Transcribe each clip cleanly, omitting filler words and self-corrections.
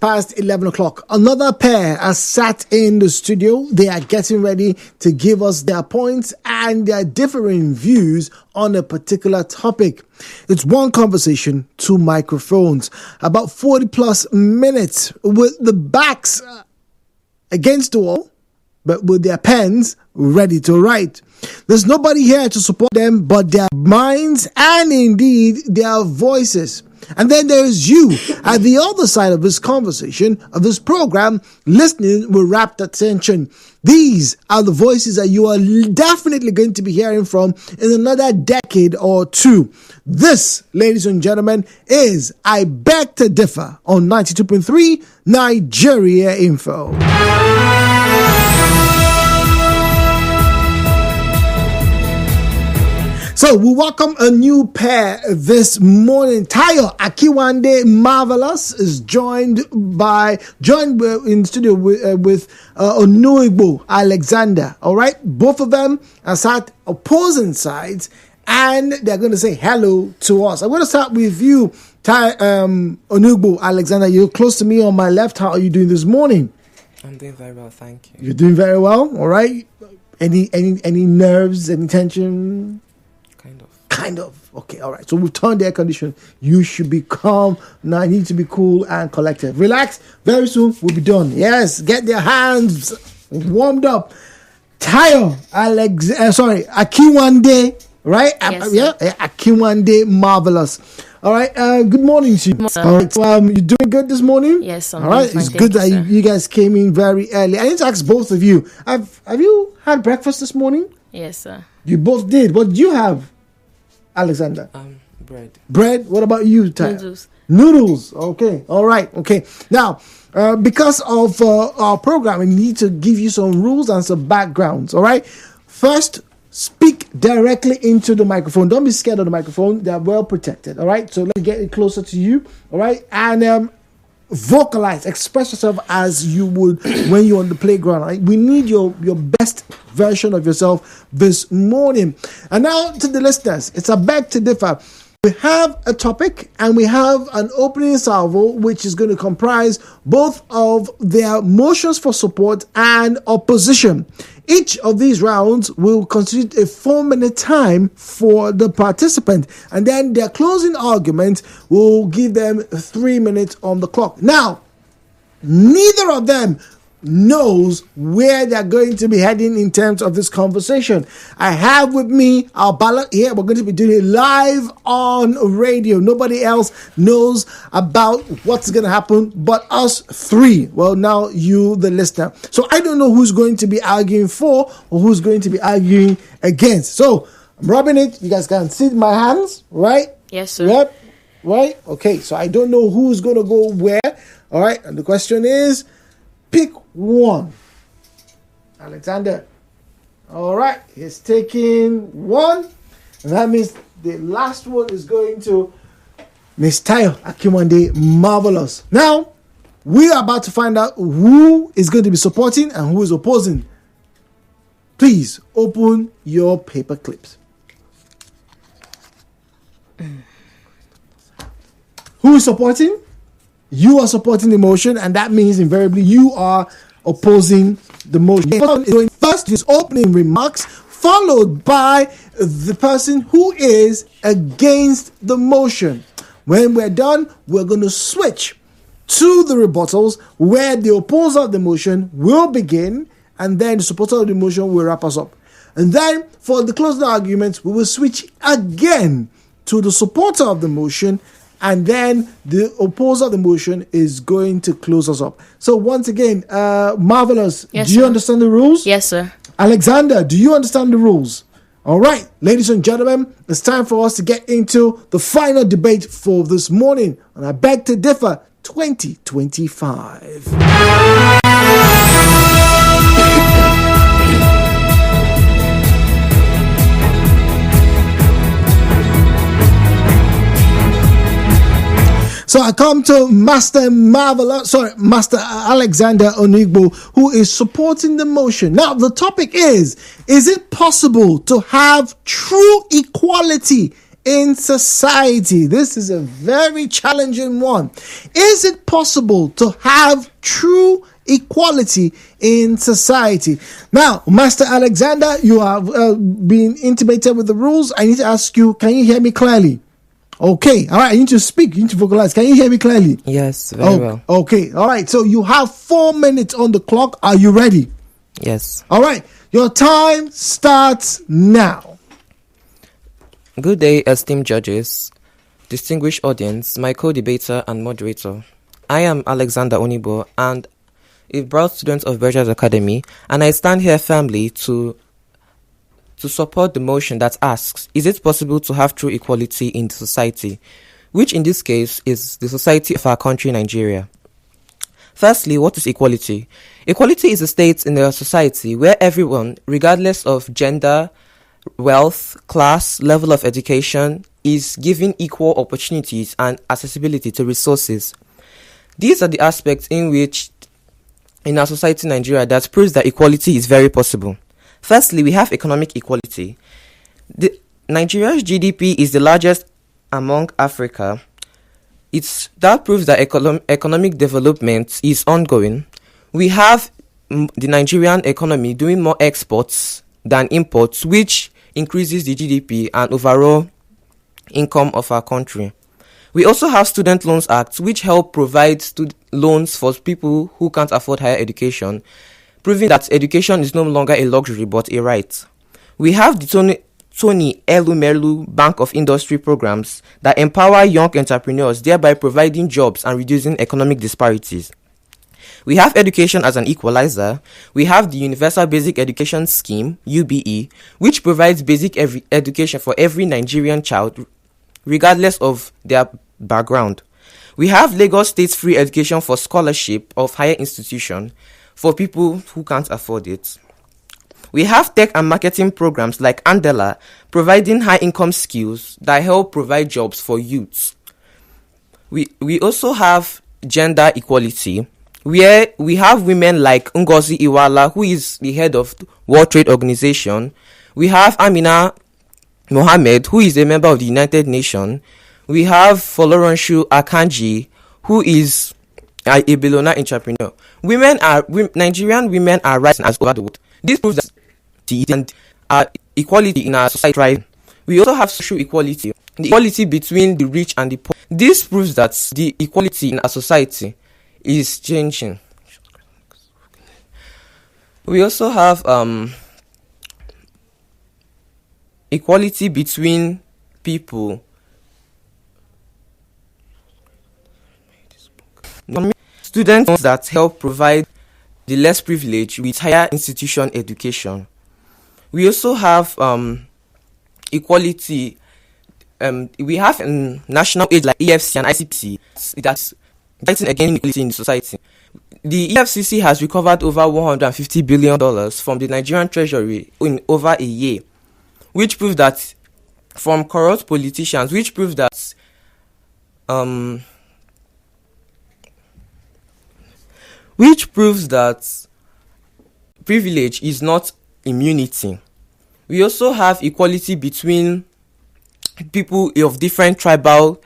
past 11 o'clock. Another pair are sat in the studio. They are getting ready to give us their points and their differing views on a particular topic. It's one conversation, two microphones, about 40 plus minutes with the backs against the wall, but with their pens ready to write. There's nobody here to support them but their minds and indeed their voices. And then there's you at the other side of this conversation, of this program, listening with rapt attention. These are the voices that you are definitely going to be hearing from in another decade or two. This, ladies and gentlemen, is I Beg to Differ on 92.3 Nigeria Info. So we welcome a new pair this morning. Tayo-Akinwande Marvellous is joined in studio with Onuigbo Alexander. All right, both of them are sat opposing sides, and they're going to say hello to us. I'm going to start with you, Onuigbo Alexander. You're close to me on my left. How are you doing this morning? I'm doing very well, thank you. You're doing very well. All right. Any nerves? Any tension? Kind of. Okay, all right. So we've turned the air condition. You should be calm. Now I need to be cool and collected. Relax. Very soon we'll be done. Yes, get their hands warmed up. Akinwande, right? Yes, Akinwande Marvellous. All right. Good morning to you. All right. You doing good this morning? Yes, I'm all right. It's good that you guys came in very early. I need to ask both of you. Have you had breakfast this morning? Yes, sir. You both did. What did you have, Alexander? Bread. Bread? What about you, Ty? Noodles. Okay. All right. Okay. Now, because of our program, we need to give you some rules and some backgrounds. All right. First, speak directly into the microphone. Don't be scared of the microphone. They are well protected. All right. So let's get it closer to you. All right. And vocalize, express yourself as you would when you're on the playground. Right? We need your best version of yourself this morning. And now to the listeners, it's a beg to differ. We have a topic and we have an opening salvo which is going to comprise both of their motions for support and opposition. Each of these rounds will constitute a 4-minute time for the participant, and then their closing argument will give them 3 minutes on the clock. Now, neither of them knows where they're going to be heading in terms of this conversation. I have with me our ballot here. We're going to be doing it live on radio. Nobody else knows about what's going to happen but us three. Well, now you, the listener. So I don't know who's going to be arguing for or who's going to be arguing against. So I'm rubbing it. You guys can see my hands, right? Yes, sir. Yep. Right? Okay. So I don't know who's going to go where. All right. And the question is, pick one. Alexander. All right. He's taking one. And that means the last one is going to Miss Tayo-Akinwande Marvellous. Now, we are about to find out who is going to be supporting and who is opposing. Please open your paper clips. Who is supporting? You are supporting the motion, and that means invariably you are opposing the motion. First is opening remarks, followed by the person who is against the motion. When we're done, we're going to switch to the rebuttals, where the opposer of the motion will begin, and then the supporter of the motion will wrap us up. And then for the closing arguments, we will switch again to the supporter of the motion, and then the opposer of the motion is going to close us up. So once again, Marvellous, yes, do you sir. understand the rules? Yes, sir. Alexander, do you understand the rules? All right, ladies and gentlemen, it's time for us to get into the final debate for this morning. And I Beg to Differ 2025. So I come to Master Alexander Onuigbo, who is supporting the motion. Now, the topic is it possible to have true equality in society? This is a very challenging one. Is it possible to have true equality in society? Now, Master Alexander, you have been intimated with the rules. I need to ask you, can you hear me clearly? Okay, all right, I need to speak, you need to vocalize. Can you hear me clearly? Yes, very well. Okay, all right, so you have 4 minutes on the clock. Are you ready? Yes. All right, your time starts now. Good day, esteemed judges, distinguished audience, my co-debater and moderator. I am Alexander Onuigbo and a proud student of Berger's Academy, and I stand here firmly to support the motion that asks, is it possible to have true equality in society, which in this case is the society of our country, Nigeria. Firstly, what is equality? Equality is a state in a society where everyone, regardless of gender, wealth, class, level of education, is given equal opportunities and accessibility to resources. These are the aspects in which, in our society, Nigeria, that proves that equality is very possible. Firstly, we have economic equality. Nigeria's GDP is the largest among Africa. That proves that economic development is ongoing. We have the Nigerian economy doing more exports than imports, which increases the GDP and overall income of our country. We also have Student Loans Act, which help provide loans for people who can't afford higher education, proving that education is no longer a luxury but a right. We have the Tony Elumelu Bank of Industry programs that empower young entrepreneurs, thereby providing jobs and reducing economic disparities. We have education as an equalizer. We have the Universal Basic Education Scheme, UBE, which provides basic education for every Nigerian child, regardless of their background. We have Lagos State free education for scholarship of higher institution for people who can't afford it. We have tech and marketing programs like Andela, providing high-income skills that help provide jobs for youths. We also have gender equality, where we have women like Ngozi Iweala, who is the head of the World Trade Organization. We have Amina Mohammed, who is a member of the United Nations. We have Folorenshu Akanji, who is a billionaire entrepreneur. Nigerian women are rising as over the world. This proves that and equality in our society. We also have social equality, the equality between the rich and the poor. This proves that the equality in our society is changing. We also have equality between people. Students that help provide the less privileged with higher institution education. We also have equality. We have national aid like EFC and ICPC that's fighting against inequality in society. The EFCC has recovered over $150 billion from the Nigerian Treasury in over a year, which proves that from corrupt politicians, which proves that privilege is not immunity. We also have equality between people of different tribal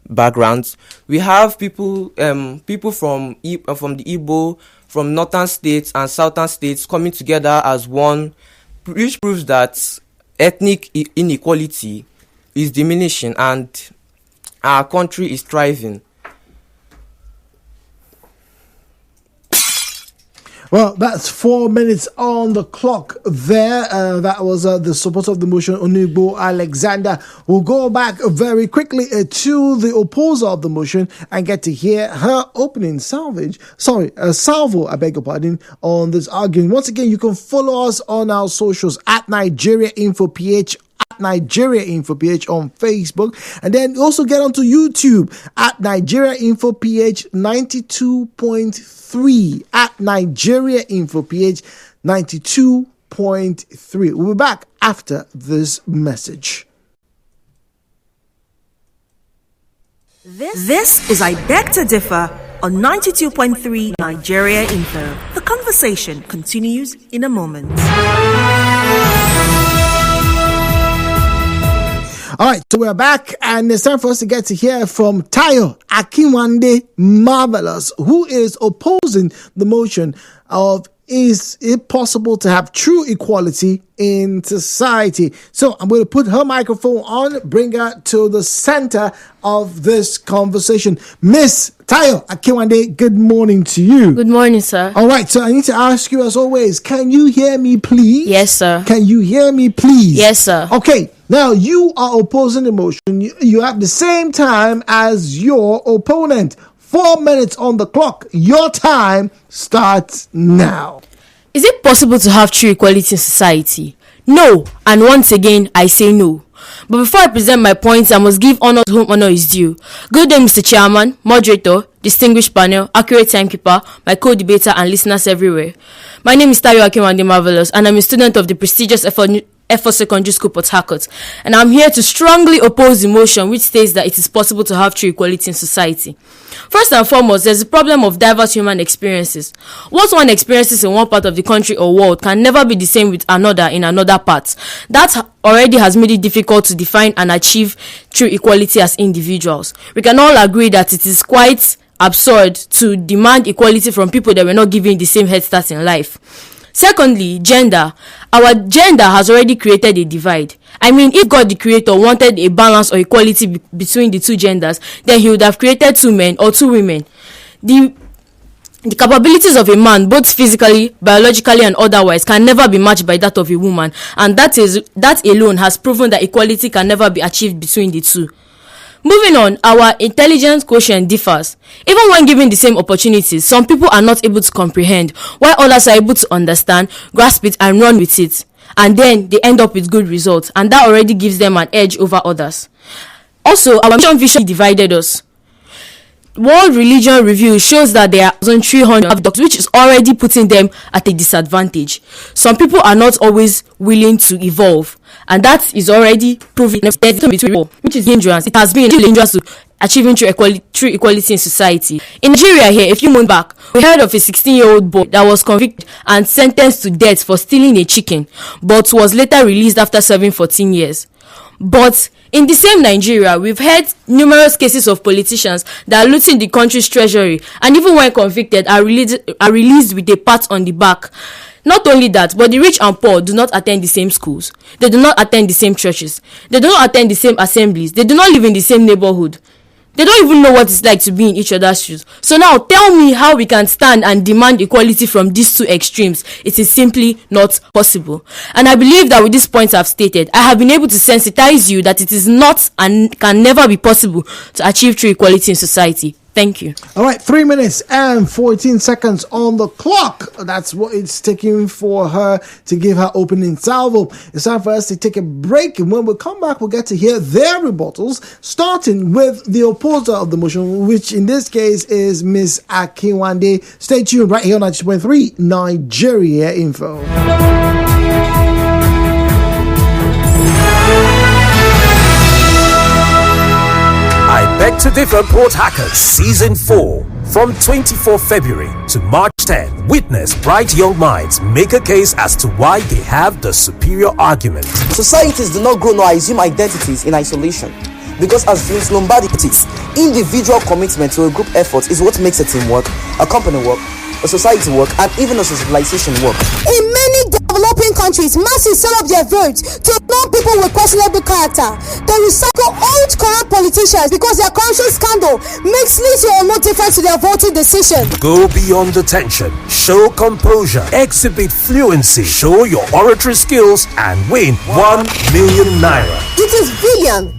backgrounds. We have people from the Igbo, from northern states and southern states coming together as one, which proves that ethnic inequality is diminishing and our country is thriving. Well, that's 4 minutes on the clock there. That was the supporter of the motion, Onuigbo Alexander. We'll go back very quickly to the opposer of the motion and get to hear her opening salvo, I beg your pardon, on this argument. Once again, you can follow us on our socials at Nigeria Info PH, Nigeria Info PH on Facebook, and then also get onto YouTube at Nigeria Info PH 92.3 at Nigeria Info PH 92.3. We'll be back after this message. This is I Beg to Differ on 92.3 Nigeria Info. The conversation continues in a moment. All right, so we're back, and it's time for us to get to hear from Tayo-Akinwande Marvellous, who is opposing the motion of is it possible to have true equality in society. So I'm going to put her microphone on, bring her to the center of this conversation. Miss Tayo-Akinwande, good morning to you. Good morning, sir. All right, so I need to ask you as always, can you hear me, please? Yes, sir. Can you hear me, please? Yes, sir. Okay, now you are opposing the motion. You have the same time as your opponent. 4 minutes on the clock. Your time starts now. Is it possible to have true equality in society? No, and once again, I say no. But before I present my points, I must give honor to whom honor is due. Good day, Mr. Chairman, moderator, distinguished panel, accurate timekeeper, my co-debater, and listeners everywhere. My name is Tayo-Akinwande Marvellous, and I'm a student of the prestigious Effort Secondary School, Port Harcourt, and I'm here to strongly oppose the motion which states that it is possible to have true equality in society. First and foremost, there's the problem of diverse human experiences. What one experiences in one part of the country or world can never be the same with another in another part. That already has made it difficult to define and achieve true equality as individuals. We can all agree that it is quite absurd to demand equality from people that were not given the same head start in life. Secondly, gender. Our gender has already created a divide. I mean, if God the Creator wanted a balance or equality between the two genders, then he would have created 2 men or 2 women. The capabilities of a man, both physically, biologically, and otherwise, can never be matched by that of a woman, and that alone has proven that equality can never be achieved between the two. Moving on, our intelligence quotient differs. Even when given the same opportunities, some people are not able to comprehend, while others are able to understand, grasp it, and run with it. And then they end up with good results, and that already gives them an edge over others. Also, our mission vision divided us. World Religion Review shows that there are 1,300 doctors, which is already putting them at a disadvantage. Some people are not always willing to evolve, and that is already proving which is dangerous. It has been dangerous to achieving true equality in society. In Nigeria here, a few months back, we heard of a 16-year-old boy that was convicted and sentenced to death for stealing a chicken, but was later released after serving 14 years. But in the same Nigeria, we've had numerous cases of politicians that are looting the country's treasury, and even when convicted, are released with a pat on the back. Not only that, but the rich and poor do not attend the same schools. They do not attend the same churches. They do not attend the same assemblies. They do not live in the same neighborhood. They don't even know what it's like to be in each other's shoes. So now tell me how we can stand and demand equality from these two extremes. It is simply not possible. And I believe that with these points I've stated, I have been able to sensitize you that it is not and can never be possible to achieve true equality in society. Thank you. All right, 3 minutes and 14 seconds on the clock. That's what it's taking for her to give her opening salvo. It's time for us to take a break, and when we come back, we'll get to hear their rebuttals, starting with the opposer of the motion, which in this case is Miss Akinwande. Stay tuned right here on 92.3 Nigeria Info. I Beg to Differ Port Harcourt Season 4. From 24 February to March 10, witness bright young minds make a case as to why they have the superior argument. Societies do not grow nor assume identities in isolation. Because as Vince Lombardi put it, individual commitment to a group effort is what makes a team work, a company work, a society work, and even a civilization work. In many developing countries, masses sell up their votes to non-people with questionable character. They recycle old corrupt politicians because their corruption scandal makes little or no difference to their voting decision. Go beyond the tension, show composure, exhibit fluency, show your oratory skills, and win 1 million naira. It is villain,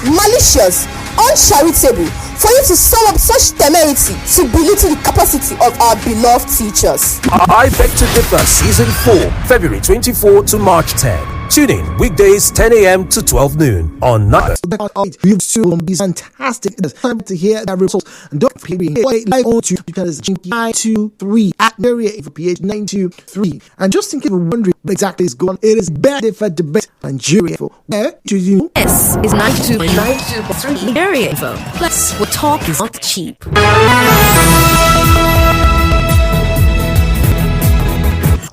malicious, uncharitable for you to sum up such temerity to belittle the capacity of our beloved teachers. I Beg to Differ Season 4, February 24 to March 10. Tune in weekdays 10 a.m. to 12 noon on Night. You've seen these fantastic. It's time to hear that results. And don't forget live on YouTube because it's 923 at Nigeria for PH 923. And just in case you're wondering what exactly is going on, it is better for debate Nigeria. Where do you know? This is 92.3 Nigeria Info. Plus, what talk is not cheap.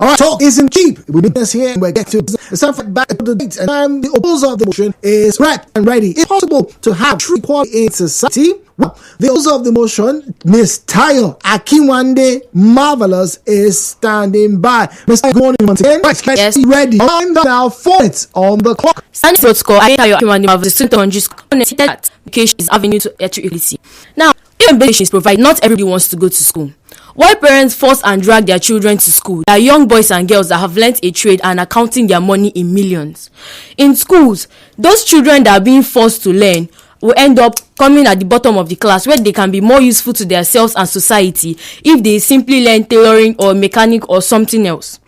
All right, talk isn't cheap. We do this here and we get to it's time for back to the date. And time the opposer of the motion is right and ready. It's possible to have true equality in society. Well, the opposer of the motion, Miss Tayo-Akinwande, Marvellous, is standing by. Mr. Good morning once again. Right, yes. Ready. I'm now 4 minutes on the clock. Standing for score, Tayo-Akinwande Marvellous connected education is avenue to equality. Now, even education is provided, not everybody wants to go to school. Why parents force and drag their children to school? There are young boys and girls that have learnt a trade and are counting their money in millions. In schools, those children that are being forced to learn will end up coming at the bottom of the class, where they can be more useful to themselves and society if they simply learn tailoring or mechanic or something else.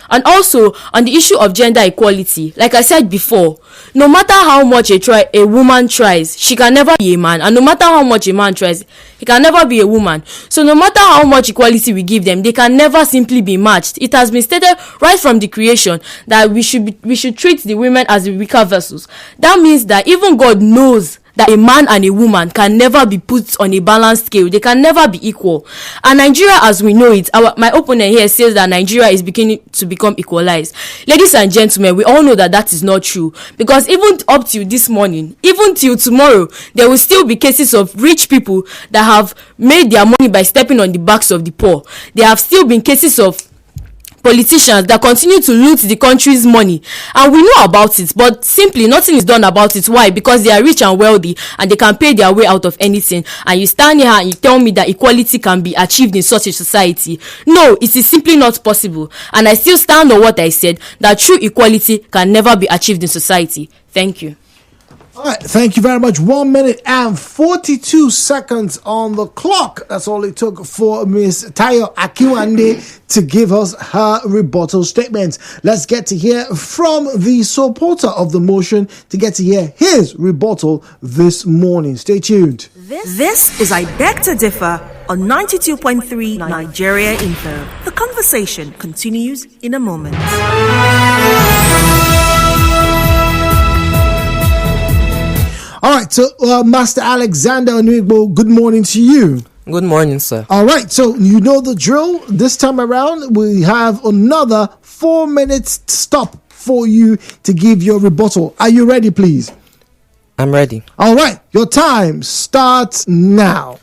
And also, on the issue of gender equality, like I said before, no matter how much a woman tries, she can never be a man. And no matter how much a man tries, he can never be a woman. So no matter how much equality we give them, they can never simply be matched. It has been stated right from the creation that we should treat the women as the weaker vessels. That means that even God knows that a man and a woman can never be put on a balanced scale. They can never be equal. And Nigeria, as we know it, my opponent here says that Nigeria is beginning to become equalized. Ladies and gentlemen, we all know that that is not true. Because even up till this morning, even till tomorrow, there will still be cases of rich people that have made their money by stepping on the backs of the poor. There have still been cases of politicians that continue to loot the country's money, and we know about it, but simply nothing is done about it. Why? Because they are rich and wealthy and they can pay their way out of anything. And you stand here and you tell me that equality can be achieved in such a society. No, it is simply not possible. And I still stand on what I said, that true equality can never be achieved in society. Thank you. All right, thank you very much. 1 minute and 42 seconds on the clock. That's all it took for Miss Tayo-Akinwande to give us her rebuttal statements. Let's get to hear from the supporter of the motion to get to hear his rebuttal this morning. Stay tuned. This is I Beg to Differ on 92.3 Nigeria Info. The conversation continues in a moment. All right, so Master Alexander Onuigbo, good morning to you. Good morning, sir. All right, so you know the drill. This time around, we have another 4 minutes stop for you to give your rebuttal. Are you ready, please? I'm ready. All right, your time starts now.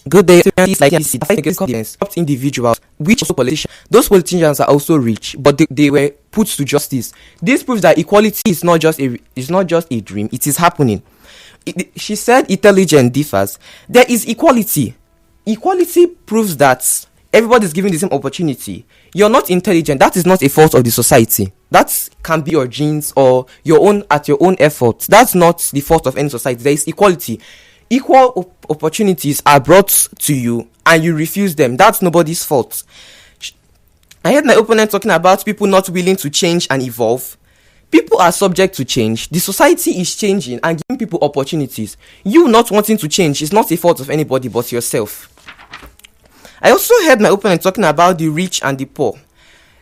Good day. Like against individuals, which also politicians. Those politicians are also rich, but they were put to justice. This proves that equality is not just a dream; it is happening. She said intelligence differs. There is equality. Equality proves that everybody is given the same opportunity. You're not intelligent. That is not a fault of the society. That can be your genes or your own effort. That's not the fault of any society. There is equality. Equal opportunities are brought to you and you refuse them. That's nobody's fault. I heard my opponent talking about people not willing to change and evolve. People are subject to change. The society is changing and giving people opportunities. You not wanting to change is not a fault of anybody but yourself. I also heard my opponent talking about the rich and the poor.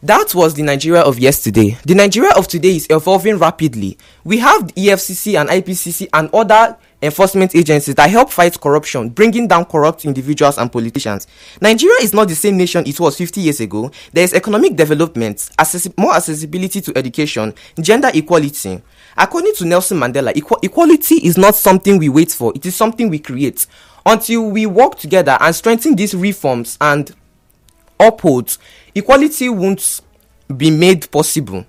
That was the Nigeria of yesterday. The Nigeria of today is evolving rapidly. We have the EFCC and IPCC and other enforcement agencies that help fight corruption, bringing down corrupt individuals and politicians. Nigeria is not the same nation it was 50 years ago. There is economic development, more accessibility to education, gender equality. According to Nelson Mandela, equality is not something we wait for, it is something we create. Until we work together and strengthen these reforms and uphold, equality won't be made possible.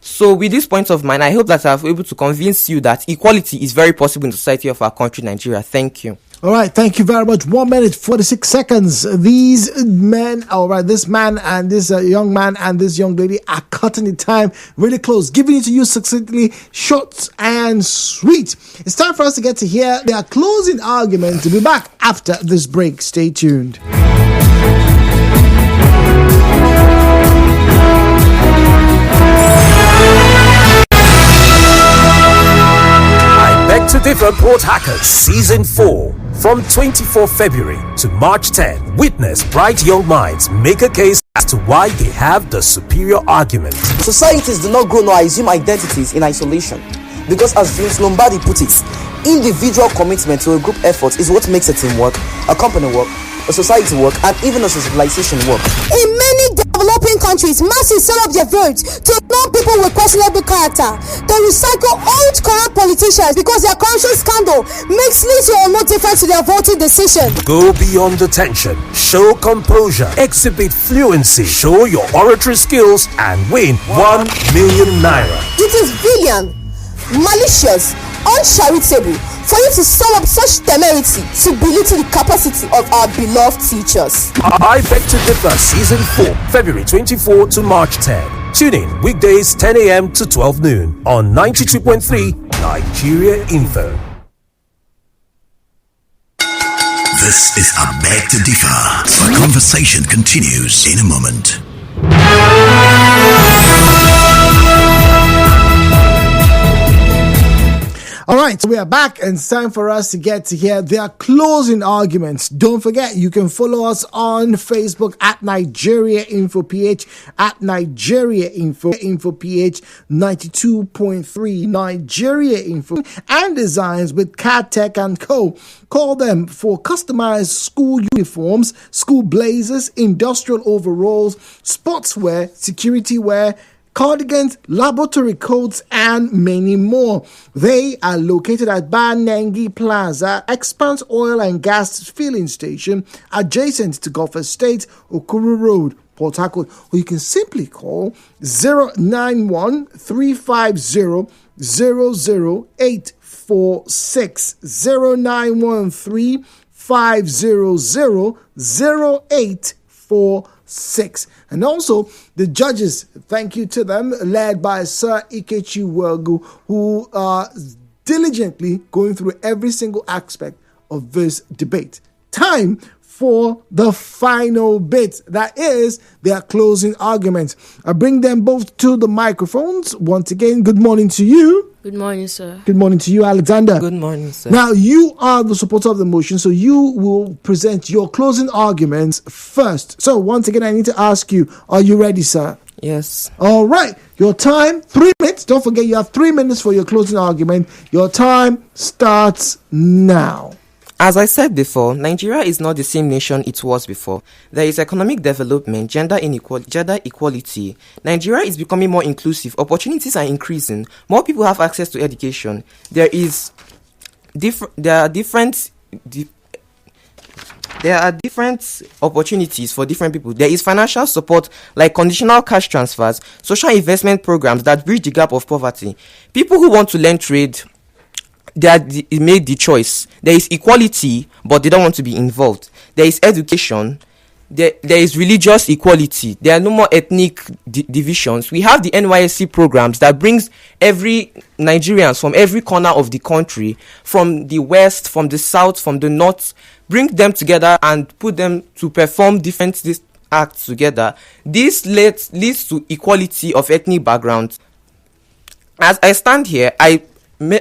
So with this point of mine, I hope that I've been able to convince you that equality is very possible in the society of our country, Nigeria. Thank you. All right, thank you very much. 1 minute, 46 seconds. These men, all right, this man and this young man and this young lady are cutting the time really close, giving it to you succinctly, short and sweet. It's time for us to get to hear their closing argument. To be back after this break. Stay tuned. Beg to Differ Port Hackers Season 4 from 24 February to March 10. Witness bright young minds make a case as to why they have the superior argument. Societies do not grow nor assume identities in isolation. Because as Vince Lombardi put it, individual commitment to a group effort is what makes a team work, a company work, a society work, and even a civilization work. In many developing countries, masses sell up their votes to non-people with questionable character. They recycle old corrupt politicians because their corruption scandal makes little or no difference to their voting decision. Go beyond the tension, show composure, exhibit fluency, show your oratory skills, and win 1 million naira. It is villain, malicious, uncharitable for you to sum up such temerity to belittle the capacity of our beloved teachers. I Beg to Differ Season 4, February 24 to March 10. Tune in weekdays 10 a.m. to 12 noon on 92.3 Nigeria Info. This is I Beg to Differ. The conversation continues in a moment. All right, so we are back and it's time for us to get to hear their closing arguments. Don't forget, you can follow us on Facebook at Nigeria Info PH, at Nigeria Info PH 92.3 Nigeria Info, and Designs with Cat Tech and Co. Call them for customized school uniforms, school blazers, industrial overalls, sportswear, security wear, cardigans, laboratory coats, and many more. They are located at Banengi Plaza, Expanse Oil and Gas Filling Station, adjacent to Gulf Estate, Okuru Road, Port Harcourt. Or you can simply call 091 350 00846 0913 500 0846. And also the judges, thank you to them, led by Sir Ikechi Welgu, who are diligently going through every single aspect of this debate. Time for the final bit, that is their closing arguments. I bring them both to the microphones. Once again, good morning to you. Good morning, sir. Good morning to you, Alexander. Good morning, sir. Now, you are the supporter of the motion, so you will present your closing arguments first. So, once again, I need to ask you, are you ready, sir? Yes. All right. Your time, 3 minutes. Don't forget, you have 3 minutes for your closing argument. Your time starts now. As I said before, Nigeria is not the same nation it was before. There is economic development, gender equality. Nigeria is becoming more inclusive. Opportunities are increasing. More people have access to education. There are different opportunities for different people. There is financial support like conditional cash transfers, social investment programs that bridge the gap of poverty. People who want to learn trade, they made the choice. There is equality, but they don't want to be involved. There is education. There is religious equality. There are no more ethnic divisions. We have the NYSC programs that brings every Nigerians from every corner of the country, from the west, from the south, from the north, bring them together and put them to perform different acts together. This leads to equality of ethnic backgrounds. As I stand here, I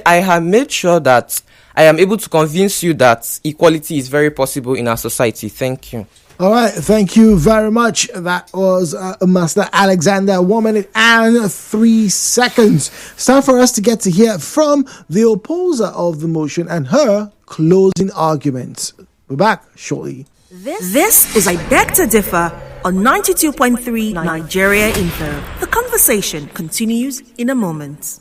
have made sure that I am able to convince you that equality is very possible in our society. Thank you. All right. Thank you very much. That was Master Alexander. 1 minute and 3 seconds. It's time for us to get to hear from the opposer of the motion and her closing arguments. We're back shortly. This is I Beg to Differ on 92.3 Nigeria Info. The conversation continues in a moment.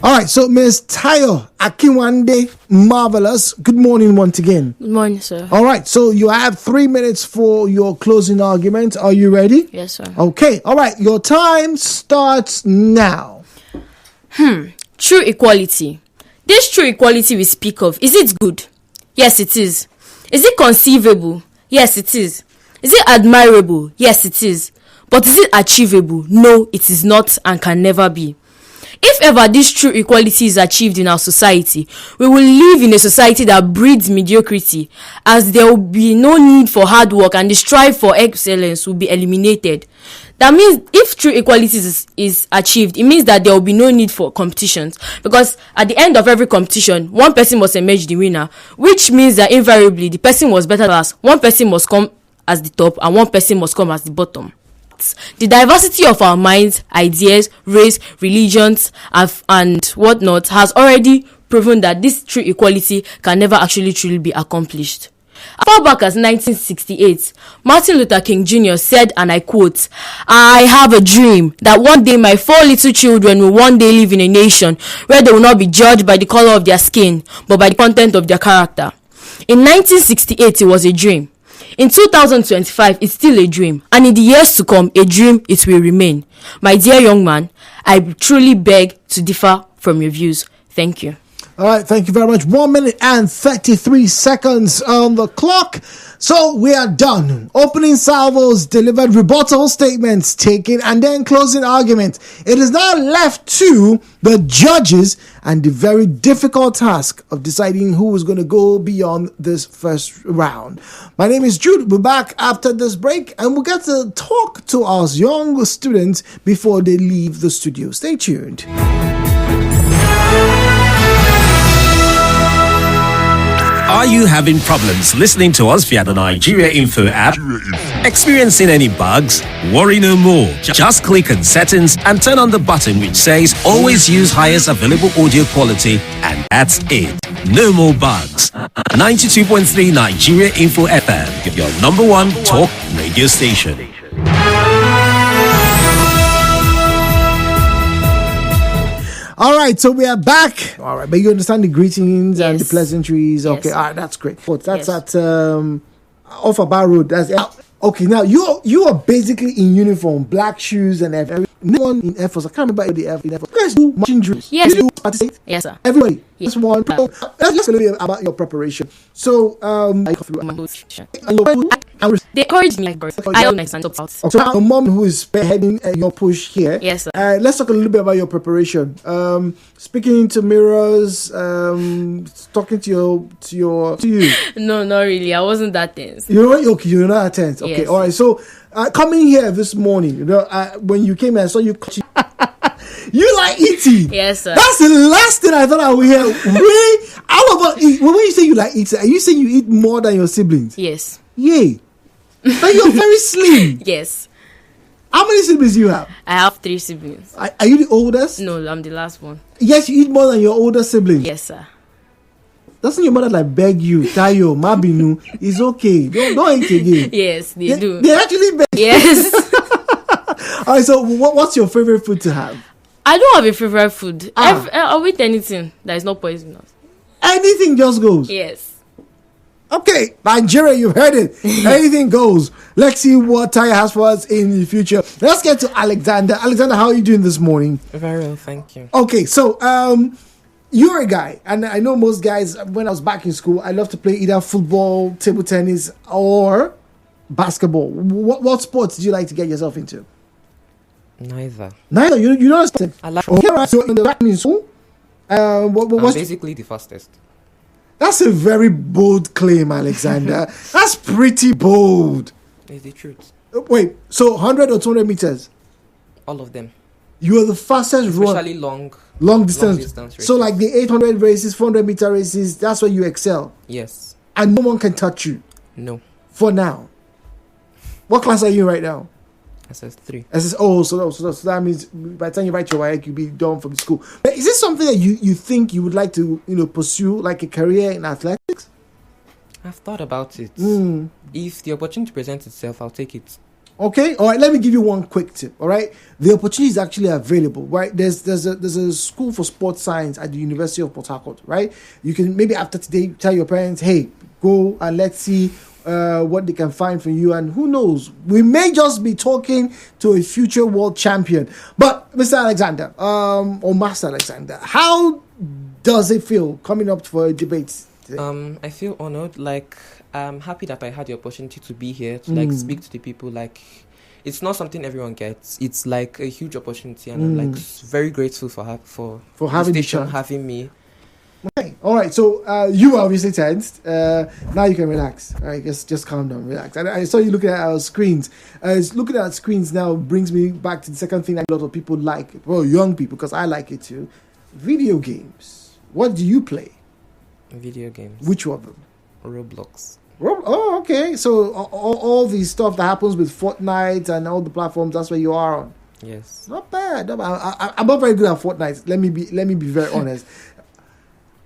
All right, so Ms. Tayo-Akinwande, Marvellous, good morning once again. Good morning, sir. All right, so you have 3 minutes for your closing argument. Are you ready? Yes, sir. Okay, all right, your time starts now. True equality. This true equality we speak of, is it good? Yes, it is. Is it conceivable? Yes, it is. Is it admirable? Yes, it is. But is it achievable? No, it is not and can never be. If ever this true equality is achieved in our society, we will live in a society that breeds mediocrity, as there will be no need for hard work and the strive for excellence will be eliminated. That means if true equality is achieved, it means that there will be no need for competitions, because at the end of every competition, one person must emerge the winner, which means that invariably the person was better than us. One person must come as the top and one person must come as the bottom. The diversity of our minds, ideas, race, religions, and whatnot has already proven that this true equality can never actually truly be accomplished. As far back as 1968, Martin Luther King Jr. said, and I quote, "I have a dream that one day my 4 little children will one day live in a nation where they will not be judged by the color of their skin, but by the content of their character." In 1968, it was a dream. In 2025, it's still a dream. And in the years to come, a dream it will remain. My dear young man, I truly beg to differ from your views. Thank you. All right, thank you very much. 1 minute and 33 seconds on the clock. So we are done. Opening salvos delivered, rebuttal statements taken, and then closing arguments. It is now left to the judges and the very difficult task of deciding who is going to go beyond this first round. My name is Jude. We'll be back after this break, and we'll get to talk to our young students before they leave the studio. Stay tuned. Are you having problems listening to us via the Nigeria Info app? Experiencing any bugs? Worry no more. Just click on settings and turn on the button which says always use highest available audio quality, and that's it. No more bugs. 92.3 Nigeria Info FM, your number one talk radio station. All right, so we are back. All right, but you understand the greetings and the pleasantries. Okay, all right, that's great. But that's at off a bar road. That's okay. Now you are basically in uniform, black shoes and everything. No one in Air Force. I can't remember the Air Force. You guys do marching drills. Yes. You do participate? Yes, sir. Everybody. Yes. Just one. Let's just a little bit about your preparation. So they encouraged me. I hold my stand up out. So your mom who is spearheading your push here. Yes, sir. Let's talk a little bit about your preparation. Speaking to mirrors, talking to you. No, not really. I wasn't that tense. You're not that tense. Okay, yes. All right. So coming here this morning, when you came here, I saw you. You like eating. Yes, sir. That's the last thing I thought I would hear. Really? When you say you like eating, are you saying you eat more than your siblings? Yes. Yay. But you're very slim. Yes. How many siblings do you have? I have 3 siblings. Are you the oldest? No, I'm the last one. Yes, you eat more than your older siblings. Yes, sir. Doesn't your mother beg you, Tayo, Mabinu? It's okay. Don't eat again. Yes, they do. They actually beg. Yes. All right. So, what's your favorite food to have? I don't have a favorite food. I'll eat anything that is not poisonous. Anything just goes. Yes. Okay, Nigeria, you've heard it. Anything goes. Let's see what Tayo has for us in the future. Let's get to Alexander. Alexander, how are you doing this morning? Very well, thank you. Okay, so you're a guy, and I know most guys, when I was back in school, I love to play either football, table tennis, or basketball. What sports do you like to get yourself into? Neither. You don't. I like. Okay, right. So in the back in school, I'm basically the fastest. That's a very bold claim, Alexander. That's pretty bold. It's the truth. Wait, so 100 or 200 meters? All of them. You are the fastest runner. Especially long distance races. So like the 800 races, 400 meter races, that's where you excel. Yes. And no one can touch you. No. For now. What class are you right now? SS3. So that means by the time you write your WAEC, you'll be done from school. But is this something that you think you would like to pursue, like a career in athletics? I've thought about it. If the opportunity presents itself, I'll take it. Okay, all right. Let me give you one quick tip. All right, the opportunity is actually available. Right, there's a school for sports science at the University of Port Harcourt. Right, you can maybe after today tell your parents, hey, go and let's see what they can find for you, and who knows, we may just be talking to a future world champion. But Mr. Alexander, or Master Alexander, how does it feel coming up for a debate? I feel honored. Like, I'm happy that I had the opportunity to be here to speak to the people. Like, it's not something everyone gets. It's like a huge opportunity, and I'm like very grateful for having the station, having me. Okay. All right. So you were obviously tensed. Now you can relax. All right. Just calm down, relax. I saw you looking at our screens. Looking at screens now brings me back to the second thing that a lot of people like. Well, young people, because I like it too. Video games. What do you play? Video games. Which one of them? Roblox. Oh, okay. So all the stuff that happens with Fortnite and all the platforms, that's where you are on. Yes. Not bad. I'm not very good at Fortnite. Let me be very honest.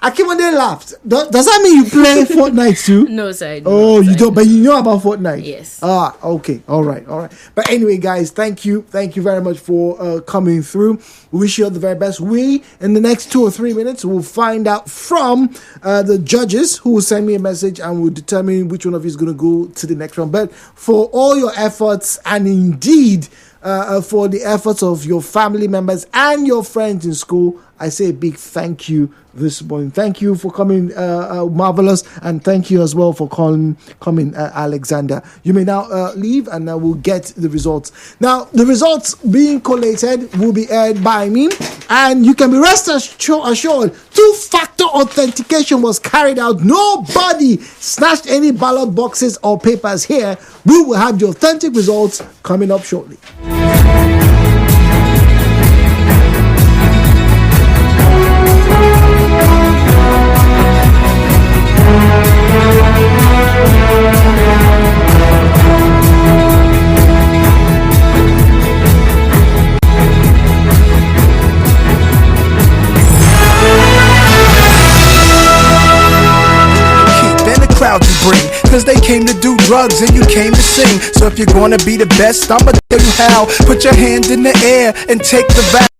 Akinwande laughed. Does that mean you play Fortnite too? No, sir. You don't, but you know about Fortnite. Yes. Okay. All right. But anyway, guys, thank you very much for coming through. We wish you all the very best. We, in the next 2 or 3 minutes, will find out from the judges who will send me a message and will determine which one of you is going to go to the next round. But for all your efforts and indeed for the efforts of your family members and your friends in school, I say a big thank you this morning. Thank you for coming, Marvellous, and thank you as well for coming, Alexander. You may now leave, and I will get the results. Now, the results being collated will be aired by me, and you can be rest assured, two-factor authentication was carried out. Nobody snatched any ballot boxes or papers here. We will have the authentic results coming up shortly. Cause they came to do drugs and you came to sing. So if you're gonna be the best, I'ma tell you how. Put your hand in the air and take the vow.